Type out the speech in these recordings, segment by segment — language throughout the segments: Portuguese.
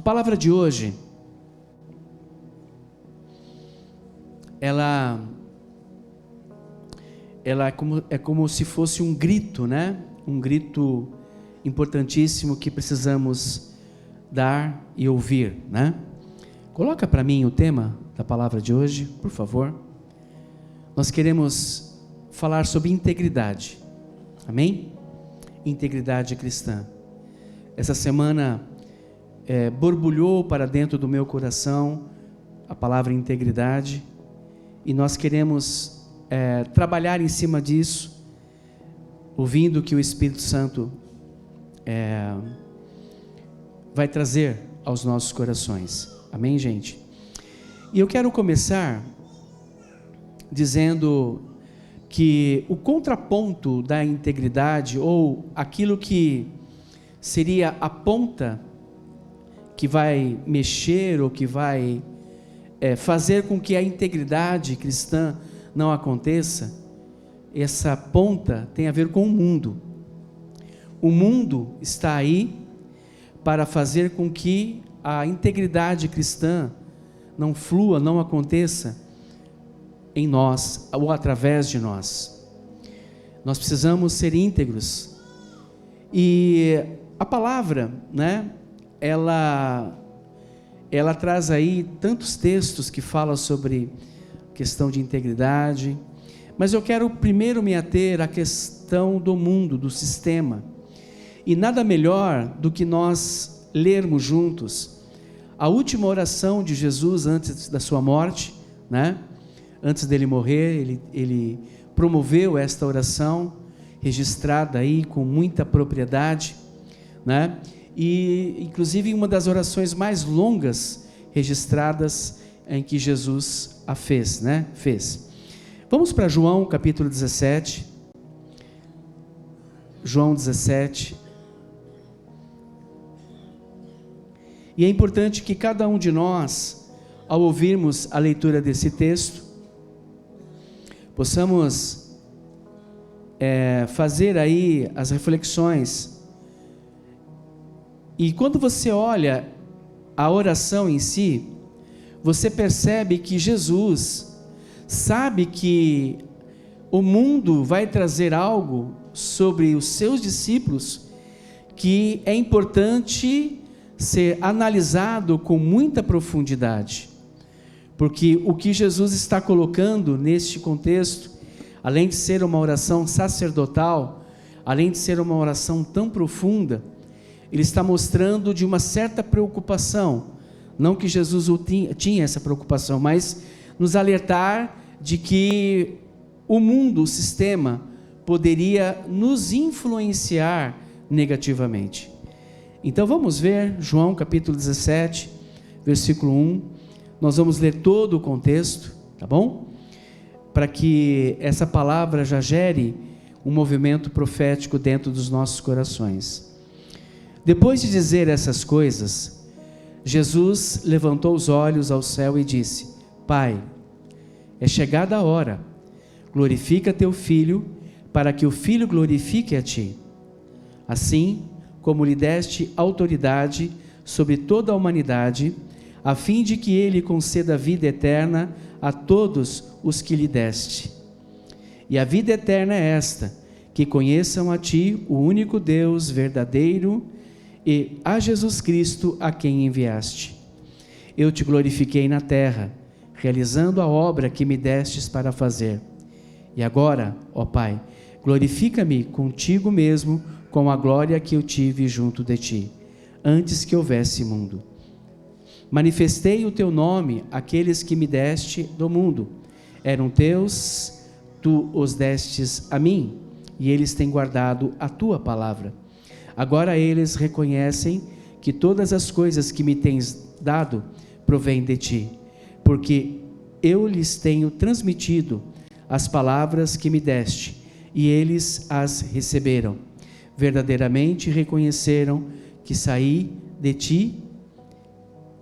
palavra de hoje, ela é como se fosse um grito, né? Um grito importantíssimo que precisamos dar e ouvir, né? Coloca para mim o tema da palavra de hoje, por favor. Nós queremos falar sobre integridade, amém? Integridade cristã. Essa semana borbulhou para dentro do meu coração a palavra integridade, e nós queremos trabalhar em cima disso, ouvindo que o Espírito Santo vai trazer aos nossos corações, amém, gente? E eu quero começar dizendo que o contraponto da integridade, ou aquilo que seria a ponta que vai mexer, ou que vai fazer com que a integridade cristã não aconteça, essa ponta tem a ver com o mundo. O mundo está aí para fazer com que a integridade cristã não flua, não aconteça em nós, ou através de nós. Nós precisamos ser íntegros. E a palavra, né, ela traz aí tantos textos que falam sobre questão de integridade, mas eu quero primeiro me ater à questão do mundo, do sistema, e nada melhor do que nós lermos juntos a última oração de Jesus antes da sua morte, né? Antes dele morrer, ele promoveu esta oração, registrada aí com muita propriedade, né? E inclusive uma das orações mais longas registradas em que Jesus a fez, né? Vamos para João capítulo 17, João 17, e é importante que cada um de nós, ao ouvirmos a leitura desse texto, possamos fazer aí as reflexões. E quando você olha a oração em si, você percebe que Jesus sabe que o mundo vai trazer algo sobre os seus discípulos que é importante ser analisado com muita profundidade, porque o que Jesus está colocando neste contexto, além de ser uma oração sacerdotal, além de ser uma oração tão profunda, ele está mostrando de uma certa preocupação, não que Jesus tinha essa preocupação, mas nos alertar de que o mundo, o sistema, poderia nos influenciar negativamente. Então vamos ver João capítulo 17, versículo 1, nós vamos ler todo o contexto, tá bom? Para que essa palavra já gere um movimento profético dentro dos nossos corações. Depois de dizer essas coisas, Jesus levantou os olhos ao céu e disse: Pai, é chegada a hora, glorifica teu Filho, para que o Filho glorifique a ti. Assim como lhe deste autoridade sobre toda a humanidade, a fim de que ele conceda vida eterna a todos os que lhe deste. E a vida eterna é esta, que conheçam a ti, o único Deus verdadeiro, e a Jesus Cristo, a quem enviaste. Eu te glorifiquei na terra, realizando a obra que me destes para fazer. E agora, ó Pai, glorifica-me contigo mesmo, com a glória que eu tive junto de ti, antes que houvesse mundo. Manifestei o teu nome àqueles que me deste do mundo. Eram teus, tu os destes a mim, e eles têm guardado a tua palavra. Agora eles reconhecem que todas as coisas que me tens dado provêm de ti, porque eu lhes tenho transmitido as palavras que me deste, e eles as receberam. Verdadeiramente reconheceram que saí de ti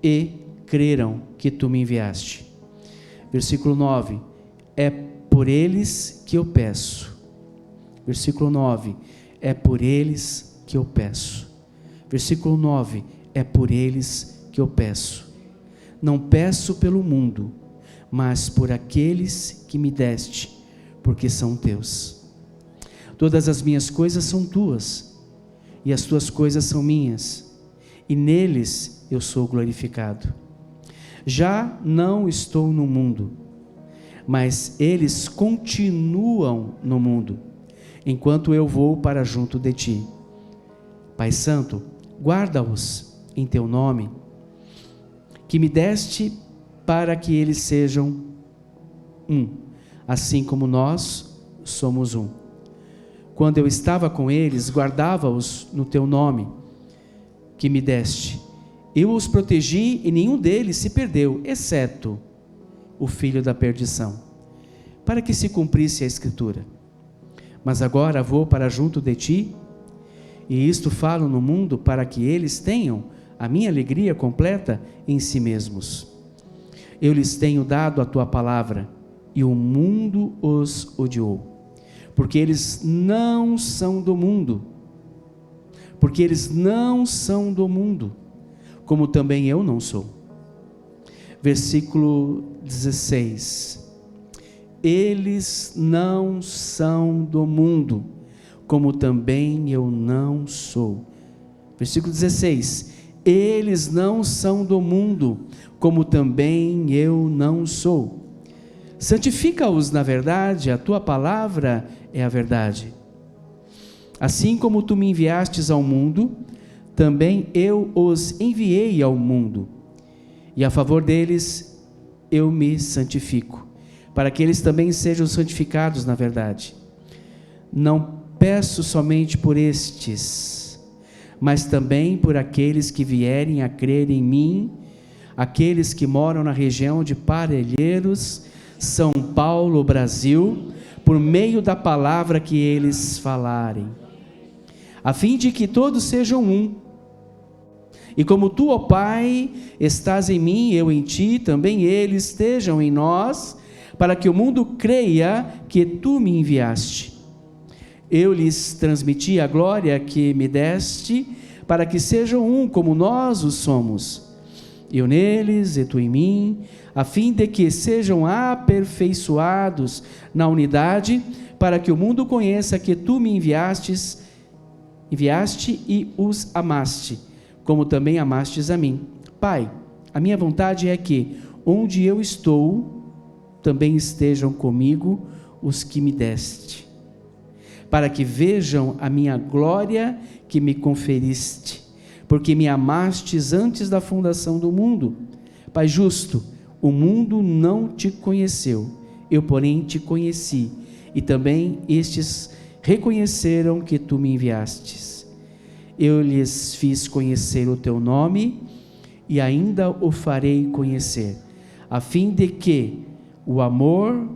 e creram que tu me enviaste. Versículo 9, é por eles que eu peço. Versículo 9, é por eles que eu peço. Versículo 9, é por eles que eu peço. Não peço pelo mundo, mas por aqueles que me deste, porque são teus. Todas as minhas coisas são tuas, e as tuas coisas são minhas, e neles eu sou glorificado. Já não estou no mundo, mas eles continuam no mundo, enquanto eu vou para junto de ti. Pai Santo, guarda-os em teu nome, que me deste, para que eles sejam um, assim como nós somos um. Quando eu estava com eles, guardava-os no teu nome, que me deste. Eu os protegi e nenhum deles se perdeu, exceto o filho da perdição, para que se cumprisse a Escritura. Mas agora vou para junto de ti, e isto falo no mundo, para que eles tenham a minha alegria completa em si mesmos. Eu lhes tenho dado a tua palavra, e o mundo os odiou, porque eles não são do mundo, como também eu não sou. Versículo 16. Eles não são do mundo, como também eu não sou. Versículo 16. Eles não são do mundo, como também eu não sou. Santifica-os na verdade, a tua palavra é a verdade. Assim como tu me enviastes ao mundo, também eu os enviei ao mundo, e a favor deles eu me santifico, para que eles também sejam santificados na verdade. Não peço somente por estes, mas também por aqueles que vierem a crer em mim, aqueles que moram na região de Parelheiros, São Paulo, Brasil, por meio da palavra que eles falarem, a fim de que todos sejam um. E como tu, ó Pai, estás em mim, eu em ti, também eles estejam em nós, para que o mundo creia que tu me enviaste. Eu lhes transmiti a glória que me deste, para que sejam um como nós o somos. Eu neles e tu em mim, a fim de que sejam aperfeiçoados na unidade, para que o mundo conheça que tu me enviaste e os amaste, como também amastes a mim. Pai, a minha vontade é que, onde eu estou, também estejam comigo os que me deste, para que vejam a minha glória que me conferiste, porque me amastes antes da fundação do mundo. Pai justo, o mundo não te conheceu, eu porém te conheci, e também estes reconheceram que tu me enviastes. Eu lhes fiz conhecer o teu nome, e ainda o farei conhecer, a fim de que o amor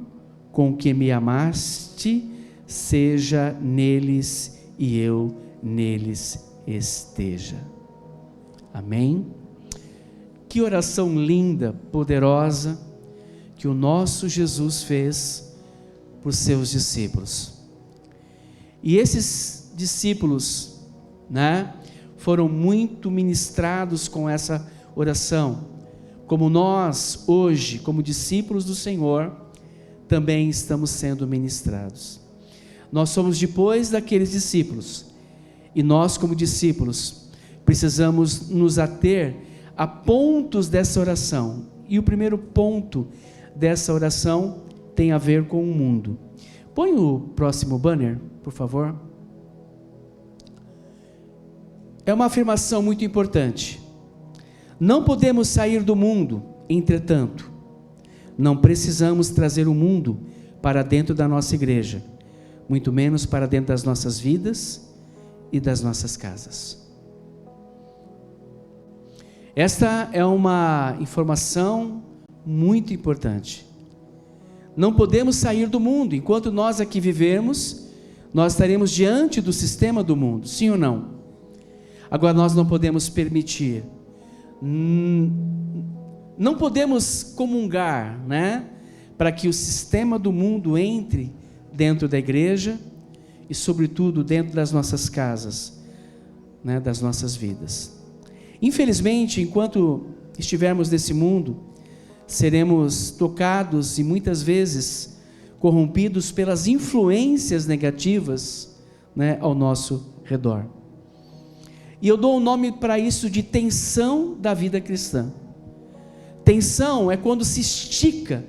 com que me amaste seja neles e eu neles esteja. Amém? Que oração linda, poderosa, que o nosso Jesus fez por seus discípulos. E esses discípulos, foram muito ministrados com essa oração, como nós hoje, como discípulos do Senhor, também estamos sendo ministrados. Nós somos depois daqueles discípulos, e nós como discípulos precisamos nos ater a pontos dessa oração, e o primeiro ponto dessa oração tem a ver com o mundo. Põe o próximo banner, por favor. É uma afirmação muito importante. Não podemos sair do mundo, entretanto, não precisamos trazer o mundo para dentro da nossa igreja, muito menos para dentro das nossas vidas e das nossas casas. Esta é uma informação muito importante. Não podemos sair do mundo. Enquanto nós aqui vivermos, nós estaremos diante do sistema do mundo, sim ou não? Agora nós não podemos permitir, não podemos comungar, para que o sistema do mundo entre dentro da igreja e sobretudo dentro das nossas casas, das nossas vidas. Infelizmente, enquanto estivermos nesse mundo, seremos tocados e muitas vezes corrompidos pelas influências negativas, né, ao nosso redor. E eu dou um nome para isso de tensão da vida cristã. Tensão é quando se estica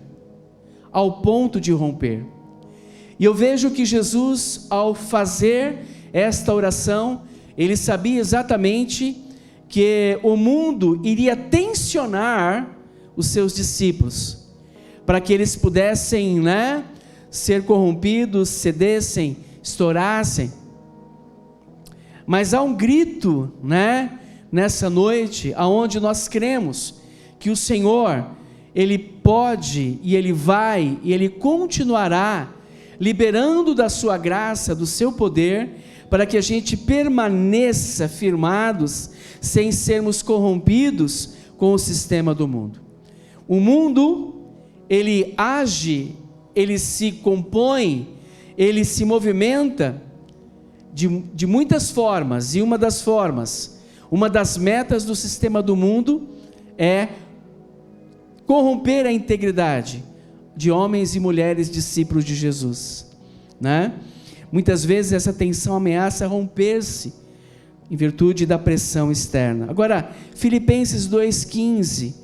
ao ponto de romper. E eu vejo que Jesus, ao fazer esta oração, ele sabia exatamente que o mundo iria tensionar os seus discípulos, para que eles pudessem, né, ser corrompidos, cedessem, estourassem. Mas há um grito, né, nessa noite, aonde nós cremos que o Senhor, Ele pode, e Ele vai, e Ele continuará liberando da sua graça, do seu poder, para que a gente permaneça firmados, sem sermos corrompidos com o sistema do mundo. O mundo, ele age, ele se compõe, ele se movimenta de muitas formas, e uma das metas do sistema do mundo é corromper a integridade de homens e mulheres discípulos de Jesus, né? Muitas vezes essa tensão ameaça romper-se em virtude da pressão externa. Agora, Filipenses 2,15,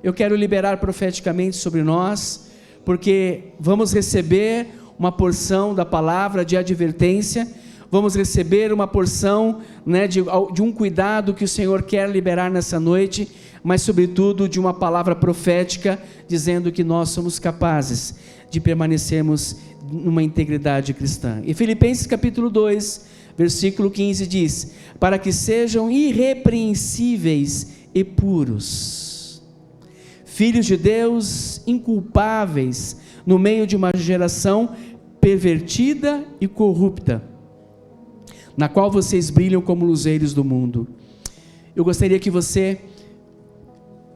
eu quero liberar profeticamente sobre nós, porque vamos receber uma porção da palavra de advertência, vamos receber uma porção, né, de um cuidado que o Senhor quer liberar nessa noite, mas sobretudo de uma palavra profética, dizendo que nós somos capazes de permanecermos numa integridade cristã. E Filipenses capítulo 2, versículo 15 diz: para que sejam irrepreensíveis e puros, filhos de Deus, inculpáveis, no meio de uma geração pervertida e corrupta, na qual vocês brilham como luzeiros do mundo. Eu gostaria que você,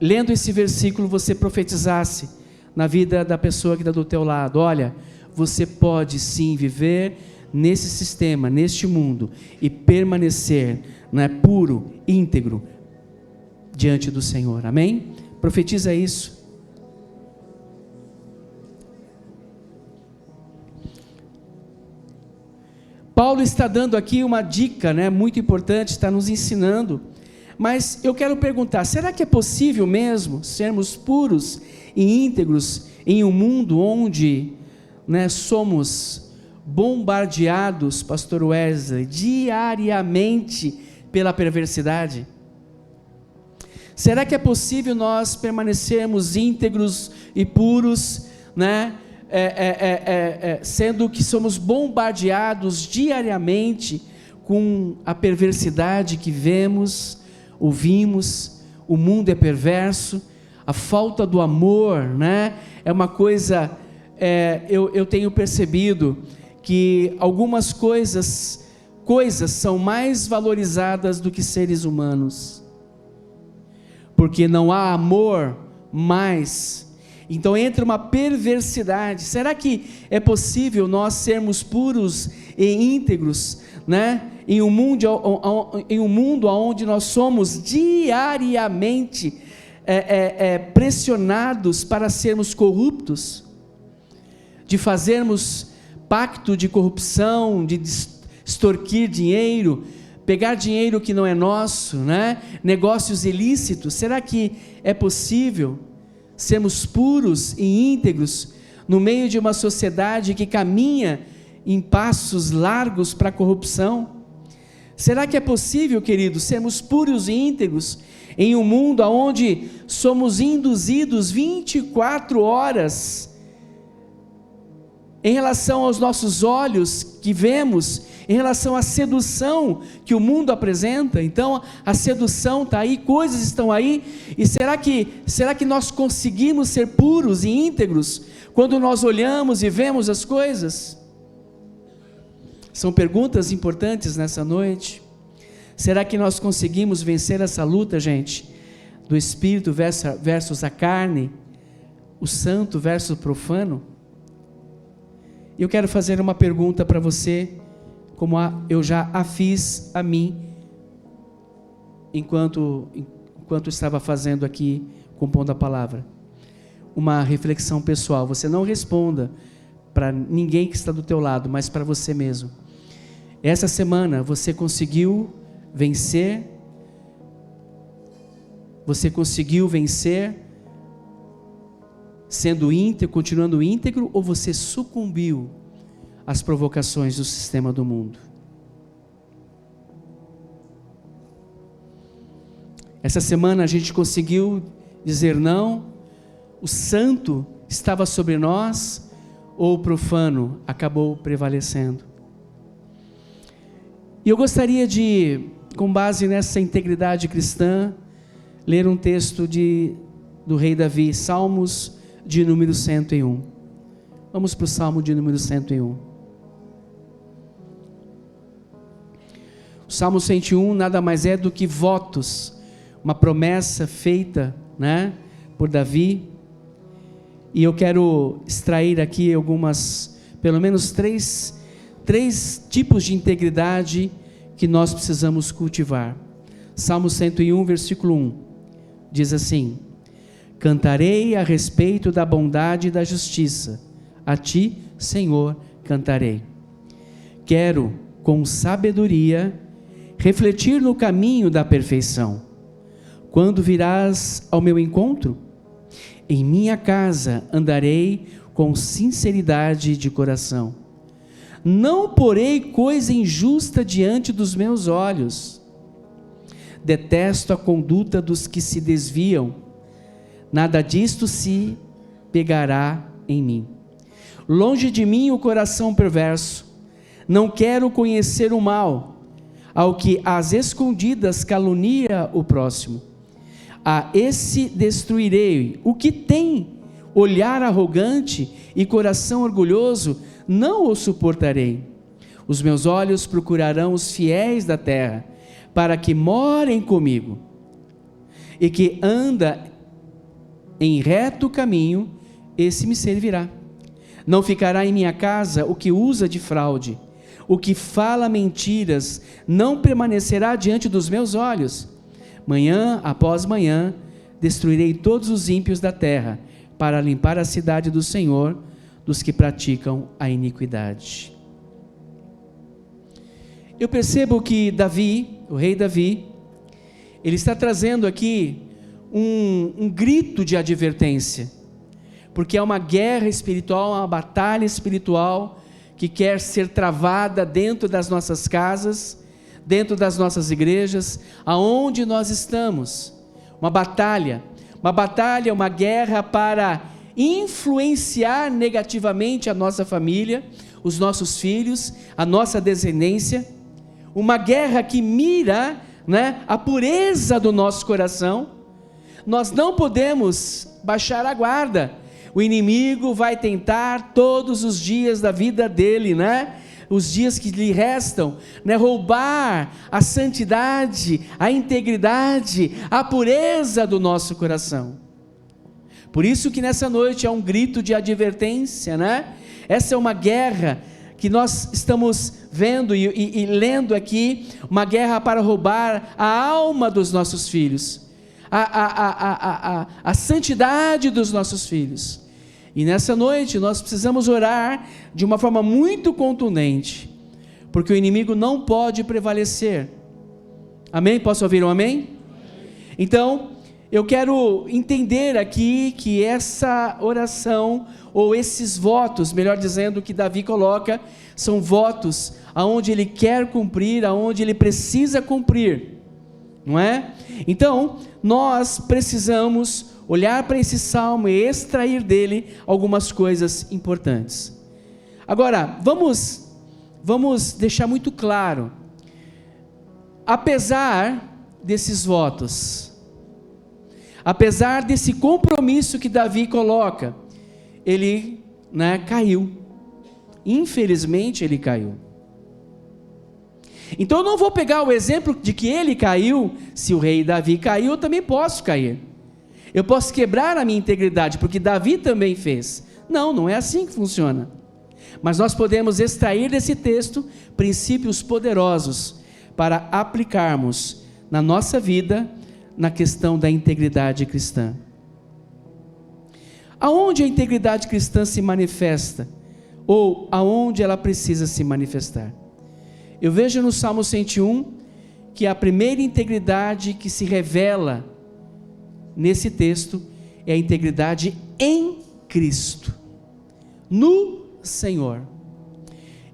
lendo esse versículo, você profetizasse na vida da pessoa que está do teu lado: olha, você pode sim viver nesse sistema, neste mundo, e permanecer, né, puro, íntegro, diante do Senhor, amém? Profetiza isso. Paulo está dando aqui uma dica, né, muito importante, está nos ensinando, mas eu quero perguntar, será que é possível mesmo sermos puros e íntegros em um mundo onde, né, somos bombardeados, pastor Wesley, diariamente pela perversidade? Será que é possível nós permanecermos íntegros e puros, né, sendo que somos bombardeados diariamente com a perversidade que vemos, ouvimos? O mundo é perverso, a falta do amor, né, é uma coisa, eu tenho percebido que algumas coisas são mais valorizadas do que seres humanos, porque não há amor mais. Então entra uma perversidade. Será que é possível nós sermos puros e íntegros, né, em um mundo onde nós somos diariamente pressionados para sermos corruptos, de fazermos pacto de corrupção, de extorquir dinheiro, pegar dinheiro que não é nosso, né, negócios ilícitos? Será que é possível sermos puros e íntegros no meio de uma sociedade que caminha em passos largos para a corrupção? Será que é possível, queridos, sermos puros e íntegros em um mundo onde somos induzidos 24 horas em relação aos nossos olhos que vemos, em relação à sedução que o mundo apresenta? Então a sedução está aí, coisas estão aí, e será que nós conseguimos ser puros e íntegros quando nós olhamos e vemos as coisas? São perguntas importantes nessa noite. Será que nós conseguimos vencer essa luta, gente, do espírito versus a carne, o santo versus o profano? Eu quero fazer uma pergunta para você, como eu já a fiz a mim, enquanto enquanto estava fazendo aqui, compondo a palavra. Uma reflexão pessoal. Você não responda para ninguém que está do teu lado, mas para você mesmo. Essa semana você conseguiu vencer? Você conseguiu vencer sendo íntegro, continuando íntegro, ou você sucumbiu às provocações do sistema do mundo? Essa semana a gente conseguiu dizer não? O santo estava sobre nós, ou o profano acabou prevalecendo? E eu gostaria de, com base nessa integridade cristã, ler um texto do rei Davi, Salmos de número 101. Vamos para o Salmo de número 101. O Salmo 101 nada mais é do que votos, uma promessa feita, né, por Davi. E eu quero extrair aqui pelo menos três tipos de integridade que nós precisamos cultivar. Salmo 101, versículo 1, diz assim: cantarei a respeito da bondade e da justiça, a ti, Senhor, cantarei. Quero, com sabedoria, refletir no caminho da perfeição. Quando virás ao meu encontro? Em minha casa andarei com sinceridade de coração. Não porei coisa injusta diante dos meus olhos. Detesto a conduta dos que se desviam. Nada disto se pegará em mim. Longe de mim o coração perverso. Não quero conhecer o mal, ao que às escondidas calunia o próximo. A esse destruirei. O que tem olhar arrogante e coração orgulhoso, não o suportarei. Os meus olhos procurarão os fiéis da terra, para que morem comigo. E que anda em reto caminho, esse me servirá. Não ficará em minha casa o que usa de fraude. O que fala mentiras não permanecerá diante dos meus olhos. Manhã após manhã, destruirei todos os ímpios da terra, para limpar a cidade do Senhor, dos que praticam a iniquidade. Eu percebo que Davi, o rei Davi, ele está trazendo aqui um grito de advertência, porque é uma guerra espiritual, uma batalha espiritual, que quer ser travada dentro das nossas casas, dentro das nossas igrejas, aonde nós estamos. Uma batalha, uma guerra para influenciar negativamente a nossa família, os nossos filhos, a nossa descendência. Uma guerra que mira, né, a pureza do nosso coração. Nós não podemos baixar a guarda. O inimigo vai tentar todos os dias da vida dele, né? Os dias que lhe restam, né, roubar a santidade, a integridade, a pureza do nosso coração. Por isso que nessa noite é um grito de advertência, né? Essa é uma guerra que nós estamos vendo e lendo aqui, uma guerra para roubar a alma dos nossos filhos, a santidade dos nossos filhos. E nessa noite nós precisamos orar de uma forma muito contundente, porque o inimigo não pode prevalecer. Amém? Posso ouvir um amém? Então, eu quero entender aqui que essa oração, ou esses votos, melhor dizendo, que Davi coloca, são votos aonde ele quer cumprir, aonde ele precisa cumprir, não é? Então, nós precisamos olhar para esse salmo e extrair dele algumas coisas importantes. Agora, vamos deixar muito claro, apesar desses votos, apesar desse compromisso que Davi coloca, ele, né, caiu. Infelizmente ele caiu. Então eu não vou pegar o exemplo de que ele caiu. Se o rei Davi caiu, eu também posso cair. Eu posso quebrar a minha integridade, porque Davi também fez. Não é assim que funciona. Mas nós podemos extrair desse texto princípios poderosos para aplicarmos na nossa vida, na questão da integridade cristã. Aonde a integridade cristã se manifesta? Ou aonde ela precisa se manifestar? Eu vejo no Salmo 101 que a primeira integridade que se revela nesse texto é a integridade em Cristo, no Senhor.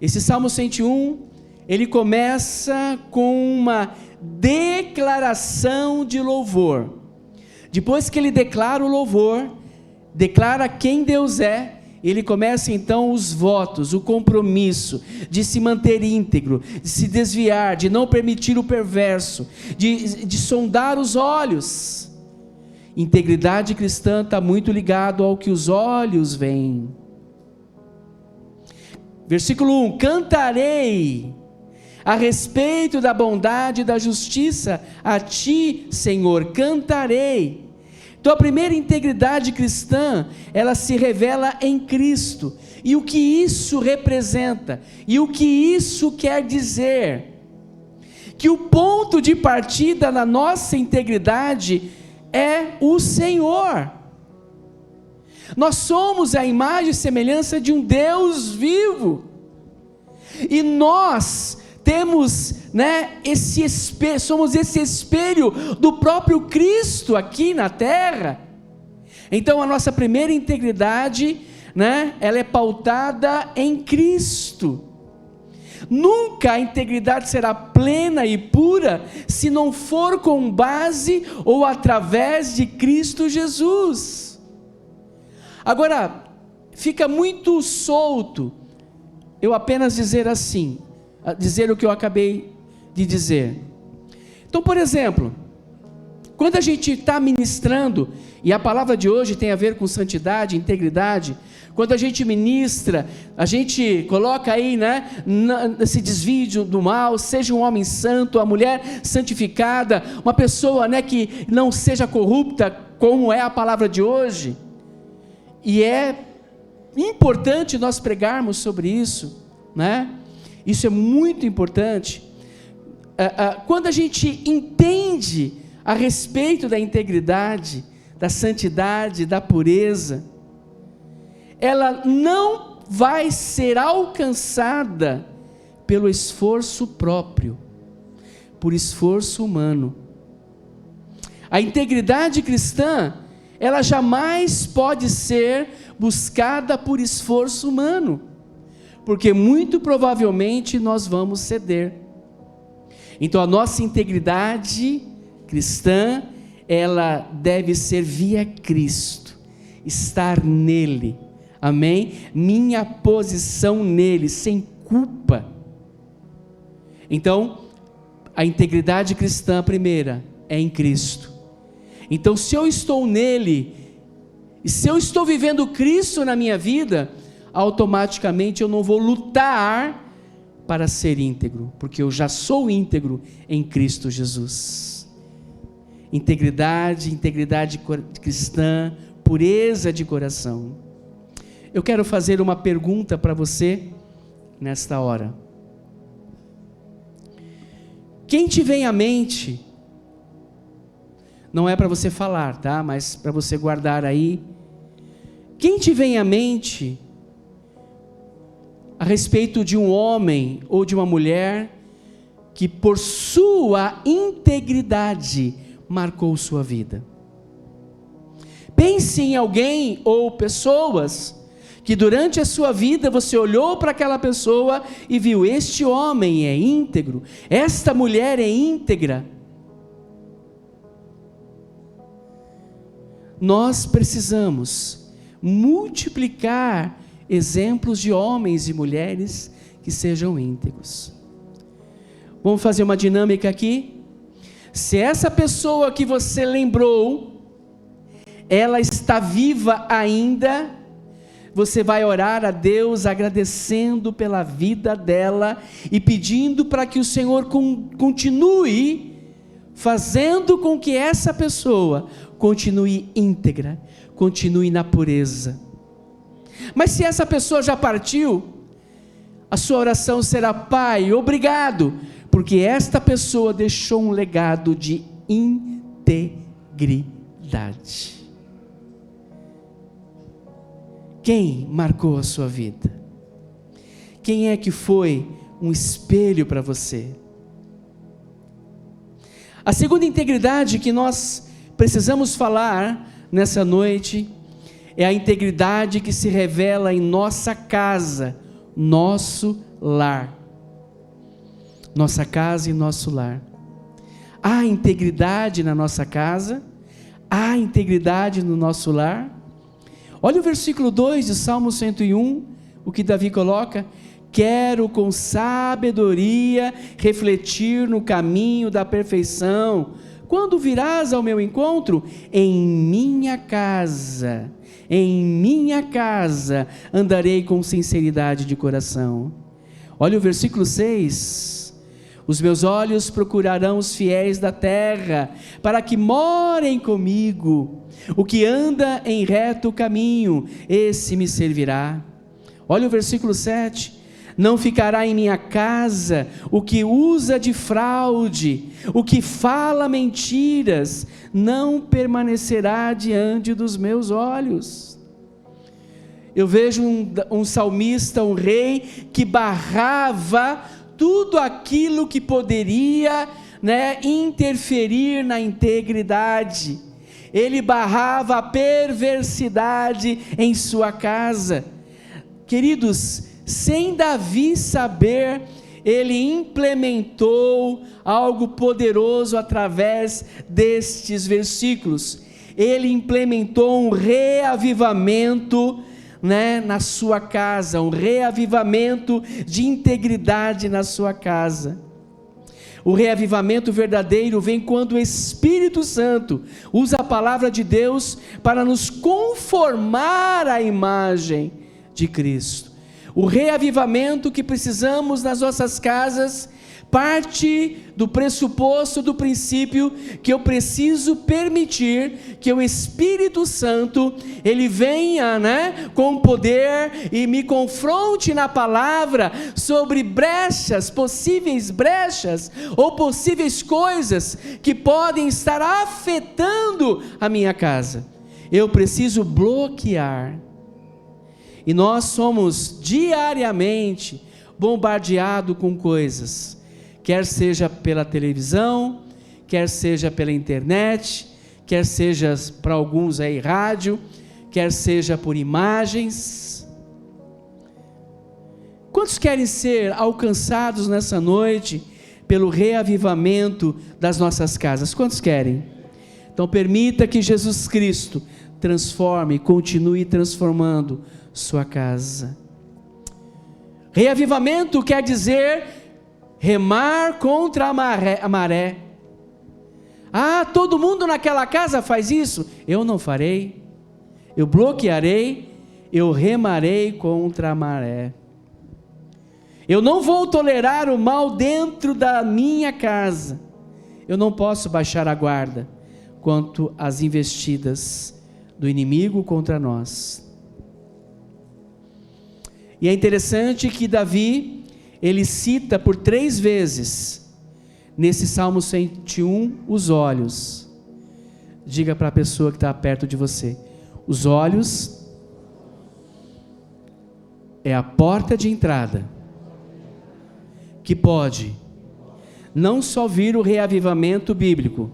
Esse Salmo 101, ele começa com uma declaração de louvor. Depois que ele declara o louvor, declara quem Deus é, ele começa então os votos, o compromisso de se manter íntegro, de se desviar, de não permitir o perverso, de sondar os olhos. Integridade cristã está muito ligado ao que os olhos veem. Versículo 1: cantarei a respeito da bondade e da justiça a ti, Senhor, cantarei. Então a primeira integridade cristã, ela se revela em Cristo, e o que isso representa, e o que isso quer dizer, que o ponto de partida na nossa integridade é o Senhor. Nós somos a imagem e semelhança de um Deus vivo, e nós temos, esse espelho, somos esse espelho do próprio Cristo aqui na terra. Então a nossa primeira integridade, ela é pautada em Cristo. Nunca a integridade será plena e pura se não for com base ou através de Cristo Jesus. Agora, fica muito solto eu apenas dizer assim, dizer o que eu acabei de dizer. Então, por exemplo, quando a gente está ministrando, e a palavra de hoje tem a ver com santidade, integridade, quando a gente ministra, a gente coloca aí, esse desvio do mal, seja um homem santo, uma mulher santificada, uma pessoa, que não seja corrupta, como é a palavra de hoje, e é importante nós pregarmos sobre isso, isso é muito importante. Quando a gente entende a respeito da integridade, da santidade, da pureza, ela não vai ser alcançada pelo esforço próprio, por esforço humano. A integridade cristã, ela jamais pode ser buscada por esforço humano, porque muito provavelmente nós vamos ceder. Então a nossa integridade cristã, ela deve ser via Cristo, estar nele, amém? Minha posição nele, sem culpa. Então, a integridade cristã primeira é em Cristo. Então, se eu estou nele, e se eu estou vivendo Cristo na minha vida, automaticamente eu não vou lutar para ser íntegro, porque eu já sou íntegro em Cristo Jesus. Integridade cristã, pureza de coração. Eu quero fazer uma pergunta para você nesta hora. Quem te vem à mente, não é para você falar, tá? Mas para você guardar aí. Quem te vem à mente a respeito de um homem ou de uma mulher que por sua integridade marcou sua vida? Pense em alguém ou pessoas que durante a sua vida você olhou para aquela pessoa e viu: este homem é íntegro, esta mulher é íntegra. Nós precisamos multiplicar exemplos de homens e mulheres que sejam íntegros. Vamos fazer uma dinâmica aqui? Se essa pessoa que você lembrou, ela está viva ainda, você vai orar a Deus agradecendo pela vida dela e pedindo para que o Senhor continue fazendo com que essa pessoa continue íntegra, continue na pureza. Mas se essa pessoa já partiu, a sua oração será: Pai, obrigado, porque esta pessoa deixou um legado de integridade. integridade. Quem marcou a sua vida? Quem é que foi um espelho para você? A segunda integridade que nós precisamos falar nessa noite é a integridade que se revela em nossa casa, nosso lar. Nossa casa e nosso lar. Há integridade na nossa casa? Há integridade no nosso lar? Olha o versículo 2 de Salmo 101, o que Davi coloca: quero com sabedoria refletir no caminho da perfeição. Quando virás ao meu encontro? Em minha casa andarei com sinceridade de coração. Olha o versículo 6. Os meus olhos procurarão os fiéis da terra, para que morem comigo. O que anda em reto caminho, esse me servirá. Olha o versículo 7. Não ficará em minha casa o que usa de fraude, o que fala mentiras, não permanecerá diante dos meus olhos. Eu vejo um salmista, um rei, que barrava tudo aquilo que poderia, interferir na integridade. Ele barrava a perversidade em sua casa. Queridos, sem Davi saber, ele implementou algo poderoso através destes versículos. Ele implementou um reavivamento, na sua casa, um reavivamento de integridade na sua casa. O reavivamento verdadeiro vem quando o Espírito Santo usa a palavra de Deus para nos conformar à imagem de Cristo. O reavivamento que precisamos nas nossas casas parte do pressuposto, do princípio, que eu preciso permitir que o Espírito Santo, ele venha, com poder e me confronte na palavra sobre possíveis brechas, ou possíveis coisas que podem estar afetando a minha casa. Eu preciso bloquear. E nós somos diariamente bombardeados com coisas, quer seja pela televisão, quer seja pela internet, quer seja para alguns aí rádio, quer seja por imagens. Quantos querem ser alcançados nessa noite pelo reavivamento das nossas casas? Quantos querem? Então permita que Jesus Cristo transforme, continue transformando sua casa. Reavivamento quer dizer remar contra a maré. Ah, todo mundo naquela casa faz isso? Eu não farei. Eu bloquearei, eu remarei contra a maré. Eu não vou tolerar o mal dentro da minha casa. Eu não posso baixar a guarda quanto às investidas do inimigo contra nós. E é interessante que Davi, ele cita por 3 vezes, nesse Salmo 101, os olhos. Diga para a pessoa que está perto de você: os olhos é a porta de entrada, que pode não só vir o reavivamento bíblico,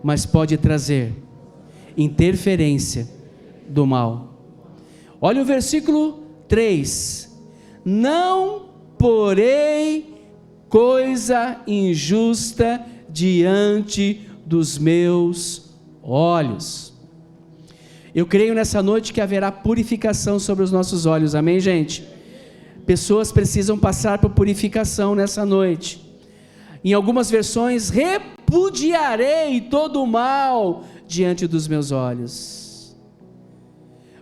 mas pode trazer interferência do mal. Olha o versículo 3: não porei coisa injusta diante dos meus olhos. Eu creio nessa noite que haverá purificação sobre os nossos olhos, amém, gente? Pessoas precisam passar por purificação nessa noite. Em algumas versões, repudiarei todo o mal diante dos meus olhos.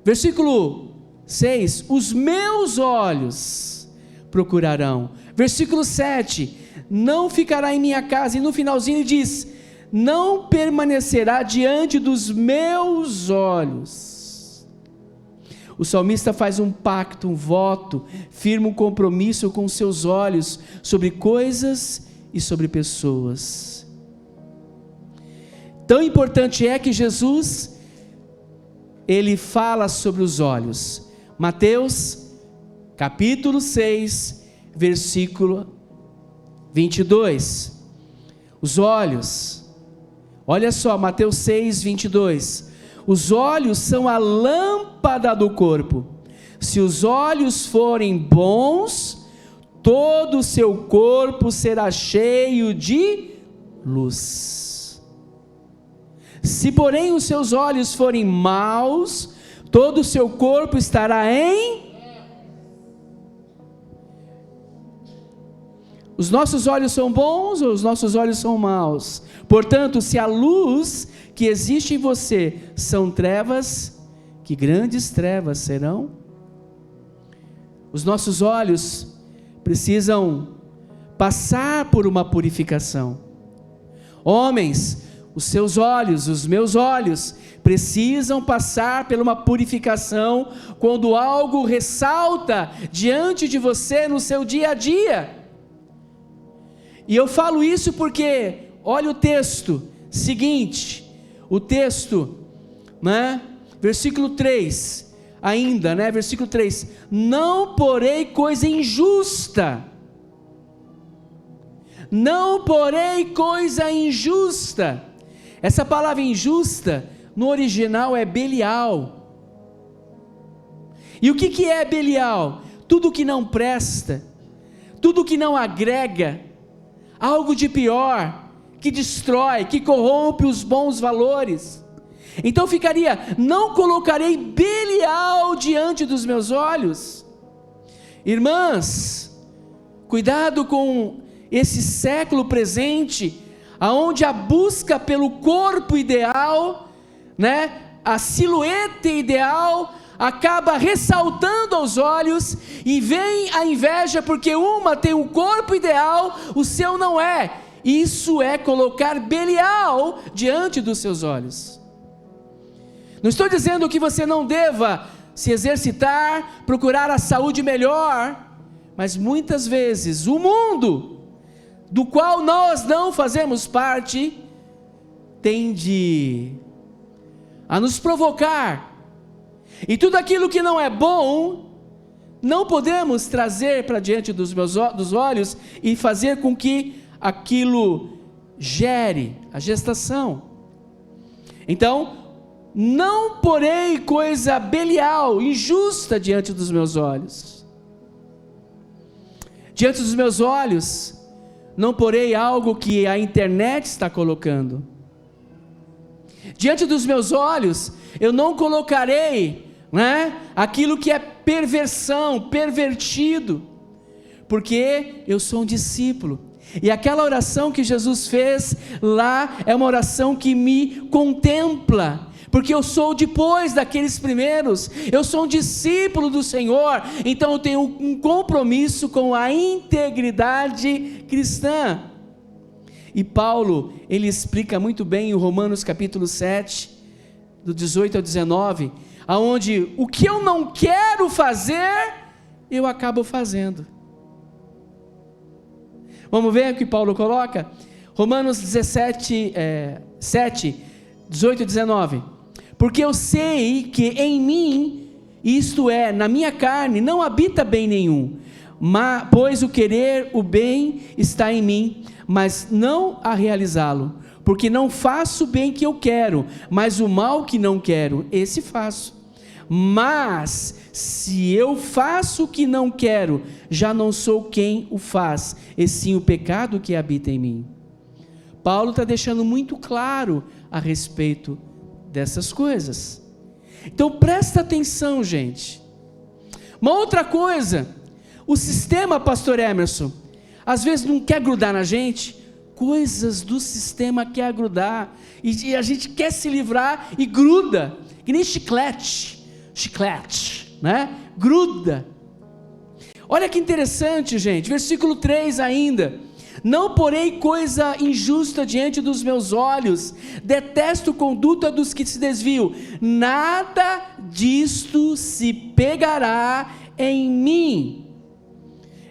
Versículo 6, os meus olhos procurarão. Versículo 7, não ficará em minha casa. E no finalzinho ele diz: não permanecerá diante dos meus olhos. O salmista faz um pacto, um voto, firma um compromisso com seus olhos sobre coisas e sobre pessoas. Tão importante é que Jesus, ele fala sobre os olhos. Mateus, capítulo 6, versículo 22. Os olhos, olha só, Mateus 6, 22. Os olhos são a lâmpada do corpo. Se os olhos forem bons, todo o seu corpo será cheio de luz. Se porém os seus olhos forem maus, todo o seu corpo estará em... Os nossos olhos são bons ou os nossos olhos são maus? Portanto, se a luz que existe em você são trevas, que grandes trevas serão? Os nossos olhos precisam passar por uma purificação. Homens, os seus olhos, os meus olhos, precisam passar por uma purificação quando algo ressalta diante de você no seu dia a dia. E eu falo isso porque, olha o texto seguinte, o texto, né? Versículo 3, ainda, né? Versículo 3, não porei coisa injusta, não porei coisa injusta. Essa palavra injusta, no original é Belial. E o que é Belial? Tudo que não presta, tudo que não agrega, algo de pior, que destrói, que corrompe os bons valores. Então ficaria, não colocarei Belial diante dos meus olhos. Irmãs, cuidado com esse século presente, aonde a busca pelo corpo ideal, né, a silhueta ideal, acaba ressaltando aos olhos, e vem a inveja, porque uma tem um corpo ideal, o seu não é. Isso é colocar Belial diante dos seus olhos. Não estou dizendo que você não deva se exercitar, procurar a saúde melhor, mas muitas vezes o mundo, do qual nós não fazemos parte, tende a nos provocar, e tudo aquilo que não é bom, não podemos trazer para diante dos olhos, e fazer com que aquilo gere a gestação. Então, não porei coisa Belial, injusta diante dos meus olhos. Diante dos meus olhos, não porei algo que a internet está colocando. Diante dos meus olhos, eu não colocarei, né, aquilo que é perversão, pervertido, porque eu sou um discípulo. E aquela oração que Jesus fez lá é uma oração que me contempla, porque eu sou depois daqueles primeiros, eu sou um discípulo do Senhor, então eu tenho um compromisso com a integridade cristã. E Paulo, ele explica muito bem em Romanos capítulo 7, do 18 ao 19, aonde o que eu não quero fazer, eu acabo fazendo. Vamos ver o que Paulo coloca? Romanos 17, 7, 18 e 19. Porque eu sei que em mim, isto é, na minha carne, não habita bem nenhum, pois o querer o bem está em mim, mas não a realizá-lo, porque não faço o bem que eu quero, mas o mal que não quero, esse faço. Mas se eu faço o que não quero, já não sou quem o faz, e sim o pecado que habita em mim. Paulo está deixando muito claro a respeito dessas coisas. Então presta atenção, gente. Uma outra coisa, o sistema, pastor Emerson, às vezes não quer grudar na gente, coisas do sistema quer grudar, e a gente quer se livrar e gruda, que nem chiclete, né? Gruda. Olha que interessante, gente, versículo 3 ainda. Não porei coisa injusta diante dos meus olhos, detesto conduta dos que se desviam, nada disto se pegará em mim.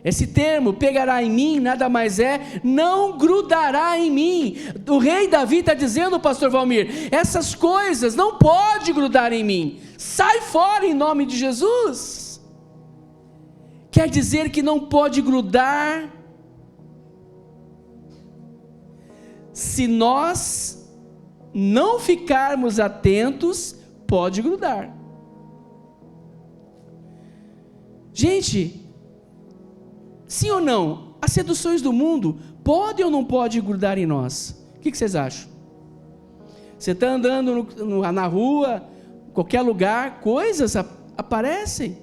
Esse termo, pegará em mim, nada mais é, não grudará em mim. O rei Davi está dizendo, pastor Valmir, essas coisas não podem grudar em mim. Sai fora em nome de Jesus. Quer dizer que não pode grudar. Se nós não ficarmos atentos, pode grudar. Gente, sim ou não? As seduções do mundo podem ou não podem grudar em nós? O que vocês acham? Você está andando na rua, qualquer lugar, coisas aparecem,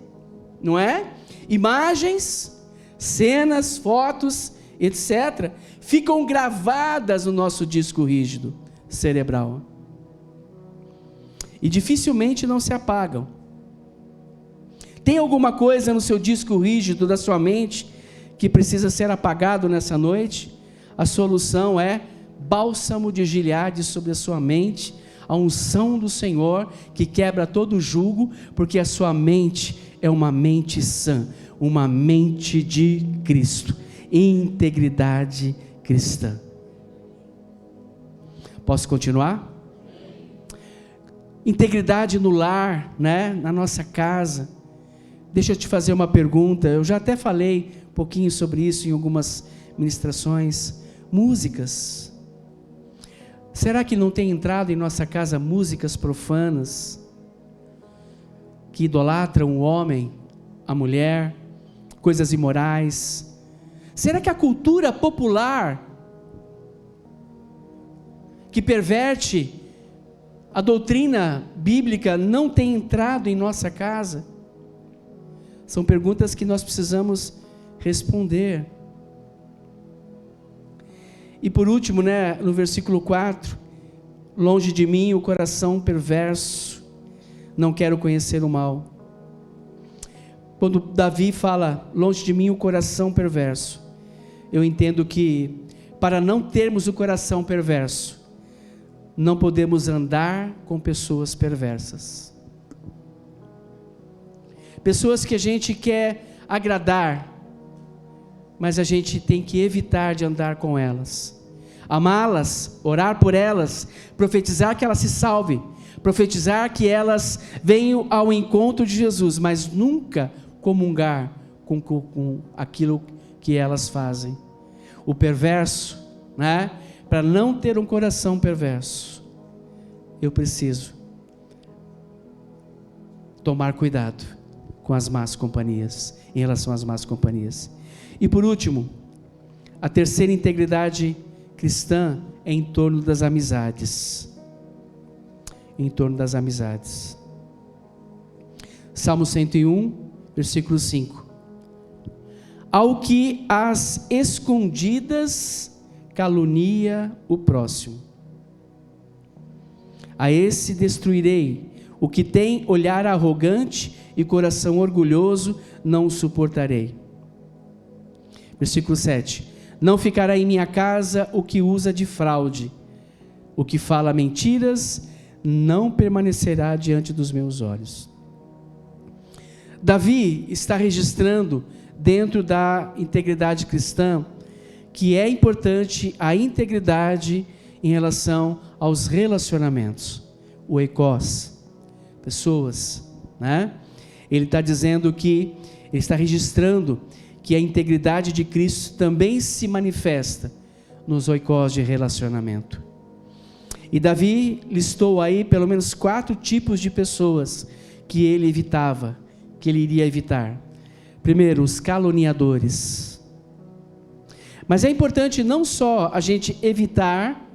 não é? Imagens, cenas, fotos, etc., ficam gravadas no nosso disco rígido cerebral. E dificilmente não se apagam. Tem alguma coisa no seu disco rígido da sua mente que precisa ser apagado nessa noite? A solução é bálsamo de Gileade sobre a sua mente, a unção do Senhor que quebra todo jugo, porque a sua mente é uma mente sã, uma mente de Cristo, integridade cristã. Posso continuar? Integridade no lar, né? Na nossa casa. Deixa eu te fazer uma pergunta, eu já até falei um pouquinho sobre isso em algumas ministrações. Músicas. Será que não tem entrado em nossa casa músicas profanas, que idolatram o homem, a mulher, coisas imorais? Será que a cultura popular, que perverte a doutrina bíblica, não tem entrado em nossa casa? São perguntas que nós precisamos responder. E por último, né, no versículo 4, longe de mim o coração perverso, não quero conhecer o mal. Quando Davi fala, longe de mim o coração perverso, eu entendo que para não termos o coração perverso, não podemos andar com pessoas perversas. Pessoas que a gente quer agradar, mas a gente tem que evitar de andar com elas. Amá-las, orar por elas, profetizar que elas se salvem, profetizar que elas venham ao encontro de Jesus, mas nunca comungar com aquilo que elas fazem. O perverso, né? Para não ter um coração perverso, eu preciso tomar cuidado com as más companhias, em relação às más companhias. E por último, a terceira integridade cristã é em torno das amizades. Em torno das amizades. Salmo 101, versículo 5. Ao que às escondidas calunia o próximo, a esse destruirei. O que tem olhar arrogante e coração orgulhoso, não o suportarei. Versículo 7. Não ficará em minha casa o que usa de fraude, o que fala mentiras, não permanecerá diante dos meus olhos. Davi está registrando, dentro da integridade cristã, que é importante a integridade em relação aos relacionamentos, o eikos, pessoas, né? Ele está dizendo que, ele está registrando que a integridade de Cristo também se manifesta nos oikos de relacionamento. E Davi listou aí pelo menos 4 tipos de pessoas que ele evitava, que ele iria evitar. Primeiro, os caluniadores. Mas é importante não só a gente evitar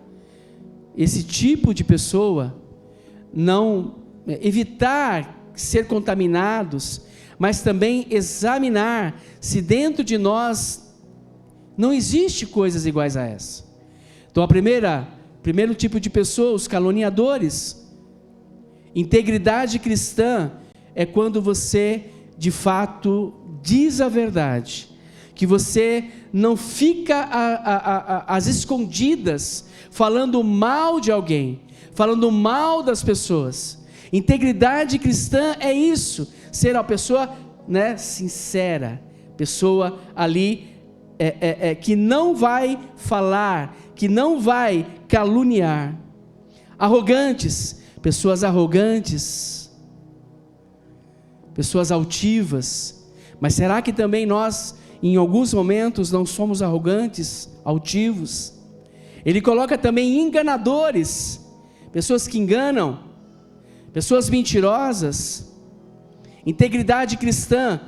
esse tipo de pessoa, não evitar ser contaminados, mas também examinar se dentro de nós não existe coisas iguais a essa. Então primeiro tipo de pessoa, os caluniadores. Integridade cristã é quando você de fato diz a verdade, que você não fica às escondidas falando mal de alguém, falando mal das pessoas. Integridade cristã é isso, ser uma pessoa, né, sincera, pessoa ali que não vai falar, que não vai caluniar. Arrogantes, pessoas arrogantes, pessoas altivas. Mas será que também nós, em alguns momentos, não somos arrogantes, altivos? Ele coloca também enganadores, pessoas que enganam, pessoas mentirosas. Integridade cristã,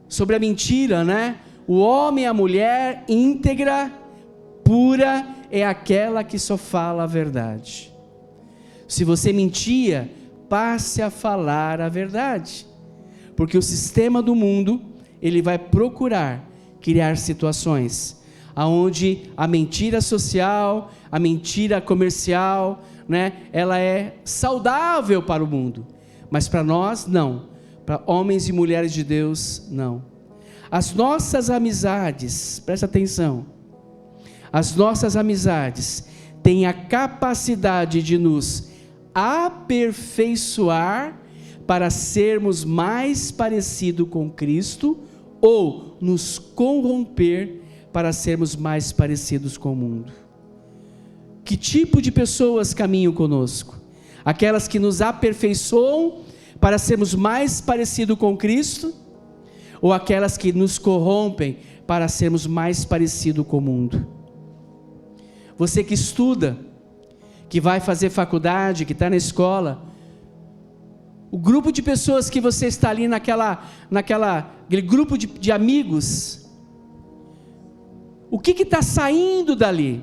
sobre a mentira, né? O homem e a mulher íntegra, pura, é aquela que só fala a verdade. Se você mentia, passe a falar a verdade, porque o sistema do mundo, ele vai procurar criar situações aonde a mentira social, a mentira comercial, né, ela é saudável para o mundo, mas para nós não, para homens e mulheres de Deus não. As nossas amizades, presta atenção, as nossas amizades têm a capacidade de nos aperfeiçoar para sermos mais parecidos com Cristo, ou nos corromper para sermos mais parecidos com o mundo. Que tipo de pessoas caminham conosco? Aquelas que nos aperfeiçoam para sermos mais parecidos com Cristo, ou aquelas que nos corrompem para sermos mais parecidos com o mundo? Você que estuda, que vai fazer faculdade, que está na escola, o grupo de pessoas que você está ali aquele grupo de amigos, o que está saindo dali?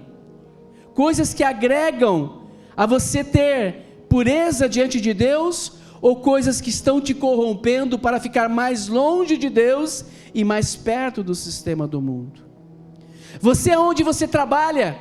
Coisas que agregam a você ter pureza diante de Deus, ou coisas que estão te corrompendo para ficar mais longe de Deus e mais perto do sistema do mundo? Você, onde você trabalha,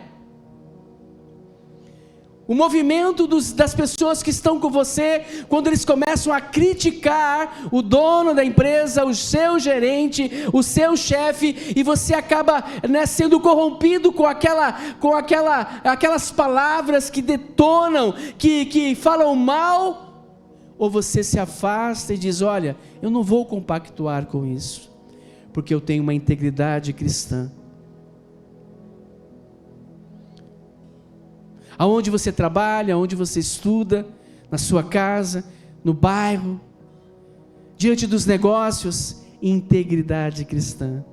o movimento das pessoas que estão com você, quando eles começam a criticar o dono da empresa, o seu gerente, o seu chefe, e você acaba, né, sendo corrompido com aquelas palavras que detonam, que falam mal, ou você se afasta e diz: olha, eu não vou compactuar com isso, porque eu tenho uma integridade cristã. Aonde você trabalha, aonde você estuda, na sua casa, no bairro, diante dos negócios, integridade cristã.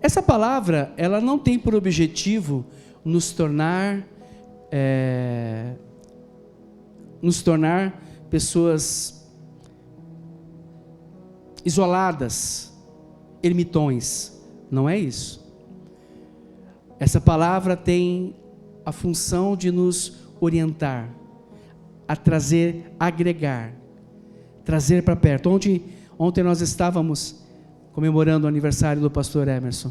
Essa palavra, ela não tem por objetivo nos tornar pessoas isoladas, ermitões. Não é isso. Essa palavra tem a função de nos orientar, a trazer, agregar, trazer para perto. Ontem nós estávamos comemorando o aniversário do pastor Emerson,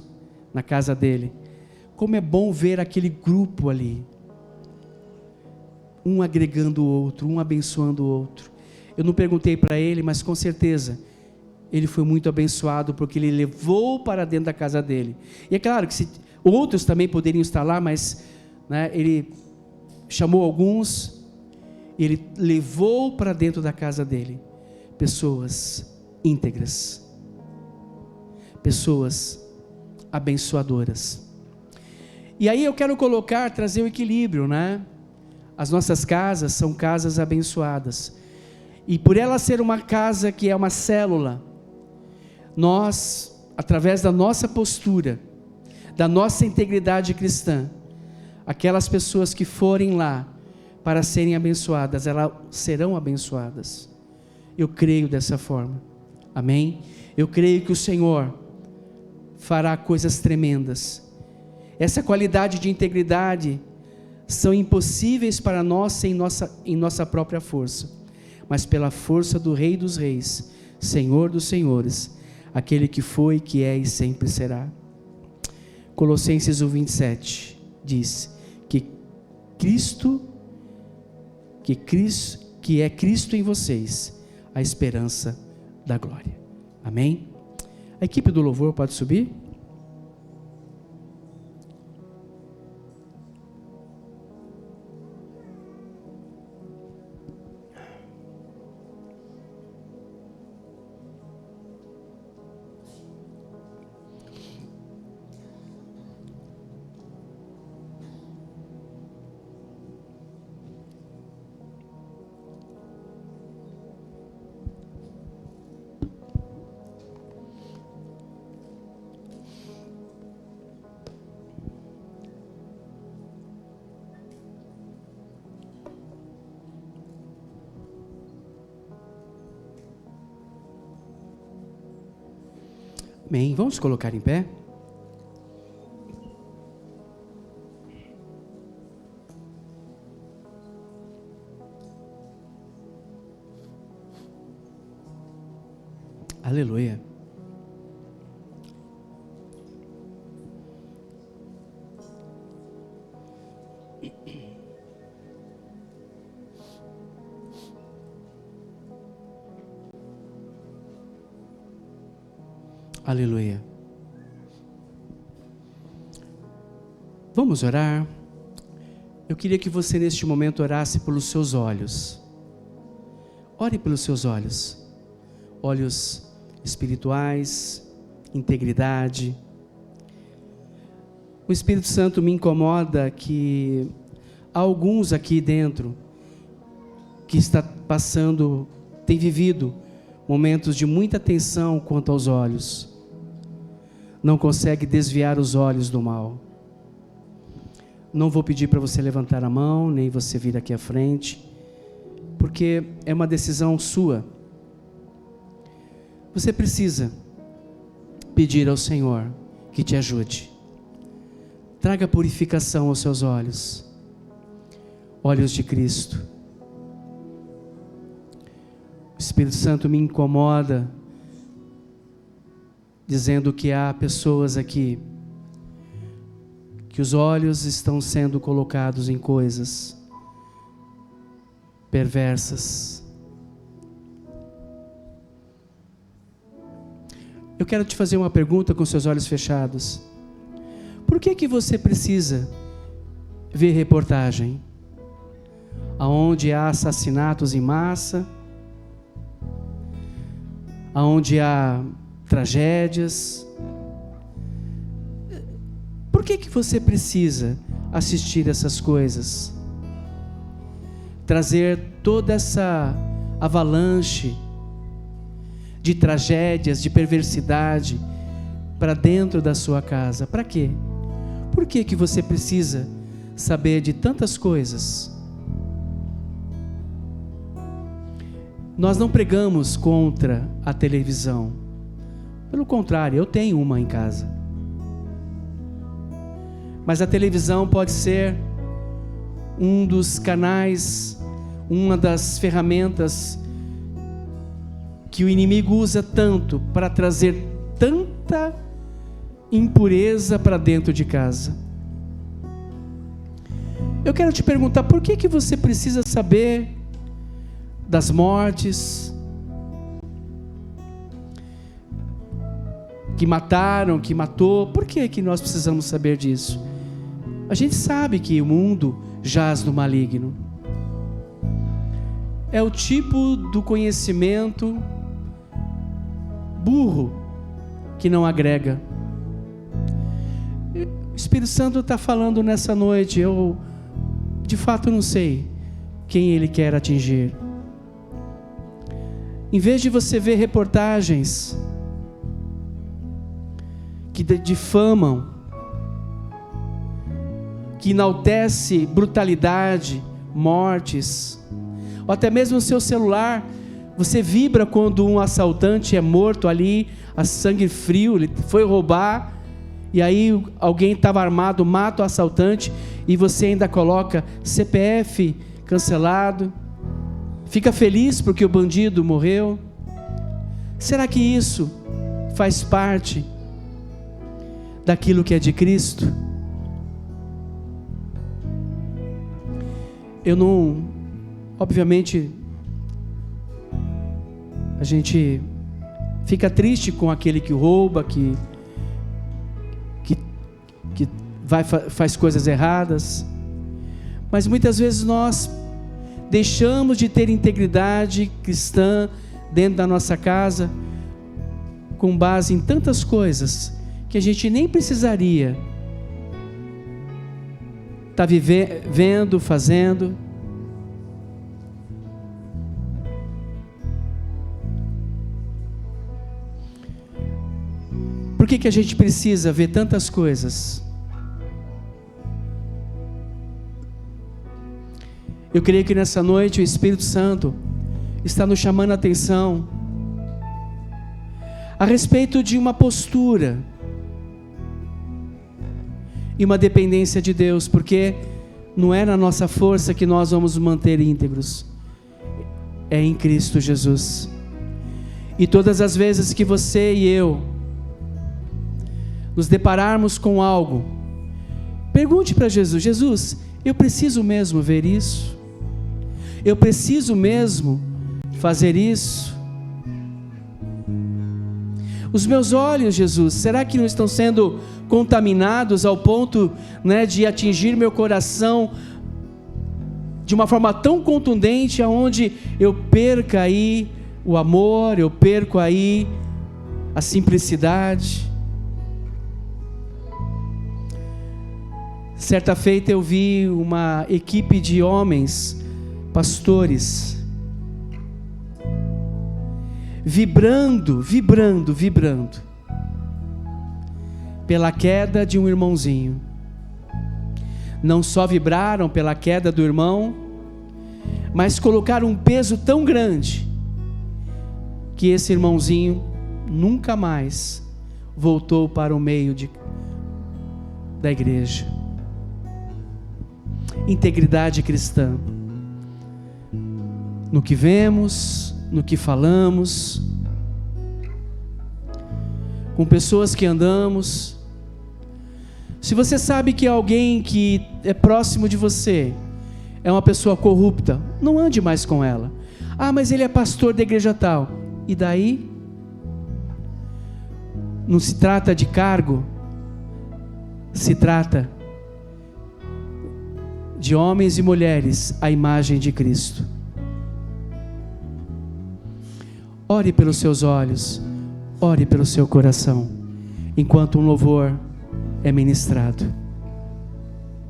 na casa dele. Como é bom ver aquele grupo ali, um agregando o outro, um abençoando o outro. Eu não perguntei para ele, mas com certeza ele foi muito abençoado, porque ele levou para dentro da casa dele. E é claro que outros também poderiam estar lá, mas, né, ele chamou alguns, e ele levou para dentro da casa dele pessoas íntegras, pessoas abençoadoras. E aí eu quero trazer o equilíbrio, né? As nossas casas são casas abençoadas, e por ela ser uma casa que é uma célula, nós, através da nossa postura, da nossa integridade cristã, aquelas pessoas que forem lá para serem abençoadas, elas serão abençoadas. Eu creio dessa forma, amém? Eu creio que o Senhor fará coisas tremendas. Essa qualidade de integridade são impossíveis para nós em nossa própria força, mas pela força do Rei dos Reis, Senhor dos Senhores, aquele que foi, que é e sempre será. Colossenses 1:27 diz que é Cristo em vocês, a esperança da glória. Amém? A equipe do louvor pode subir? Amém. Vamos colocar em pé? Aleluia. Aleluia. Vamos orar? Eu queria que você neste momento orasse pelos seus olhos. Ore pelos seus olhos. Olhos espirituais, integridade. O Espírito Santo me incomoda que há alguns aqui dentro que está passando, tem vivido momentos de muita tensão quanto aos olhos. Não consegue desviar os olhos do mal. Não vou pedir para você levantar a mão, nem você vir aqui à frente, porque é uma decisão sua. Você precisa pedir ao Senhor que te ajude. Traga purificação aos seus olhos, olhos de Cristo. O Espírito Santo me incomoda, dizendo que há pessoas aqui, que os olhos estão sendo colocados em coisas perversas. Eu quero te fazer uma pergunta com seus olhos fechados. Por que você precisa ver reportagem aonde há assassinatos em massa, aonde há tragédias? Por que você precisa assistir essas coisas? Trazer toda essa avalanche de tragédias, de perversidade para dentro da sua casa? Para quê? Por que você precisa saber de tantas coisas? Nós não pregamos contra a televisão. Pelo contrário, eu tenho uma em casa. Mas a televisão pode ser um dos canais, uma das ferramentas que o inimigo usa tanto para trazer tanta impureza para dentro de casa. Eu quero te perguntar, por que você precisa saber das mortes, que mataram, que matou? Por que nós precisamos saber disso? A gente sabe que o mundo jaz no maligno. É o tipo do conhecimento burro que não agrega. O Espírito Santo está falando nessa noite. Eu de fato não sei quem Ele quer atingir. Em vez de você ver reportagens que difamam, que enaltece brutalidade, mortes, ou até mesmo o seu celular, você vibra quando um assaltante é morto ali, a sangue frio, ele foi roubar, e aí alguém estava armado, mata o assaltante, e você ainda coloca CPF cancelado, fica feliz porque o bandido morreu. Será que isso faz parte daquilo que é de Cristo? Eu não, obviamente, a gente fica triste com aquele que rouba, que faz coisas erradas, mas muitas vezes nós deixamos de ter integridade cristã dentro da nossa casa, com base em tantas coisas que a gente nem precisaria estar vendo, fazendo. Por que a gente precisa ver tantas coisas? Eu creio que nessa noite o Espírito Santo está nos chamando a atenção a respeito de uma postura e uma dependência de Deus, porque não é na nossa força que nós vamos nos manter íntegros, é em Cristo Jesus. E todas as vezes que você e eu nos depararmos com algo, pergunte para Jesus: Jesus, eu preciso mesmo ver isso? Eu preciso mesmo fazer isso? Os meus olhos, Jesus, será que não estão sendo contaminados ao ponto, de atingir meu coração de uma forma tão contundente, aonde eu perca aí o amor, eu perco aí a simplicidade? Certa feita eu vi uma equipe de homens, pastores, vibrando pela queda de um irmãozinho. Não só vibraram pela queda do irmão, mas colocaram um peso tão grande que esse irmãozinho nunca mais voltou para o meio da igreja. Integridade cristã, no que vemos, no que falamos, com pessoas que andamos. Se você sabe que alguém que é próximo de você é uma pessoa corrupta, não ande mais com ela. Ah, mas ele é pastor da igreja tal. E daí? Não se trata de cargo, se trata de homens e mulheres à imagem de Cristo. Ore pelos seus olhos, ore pelo seu coração, enquanto um louvor é ministrado.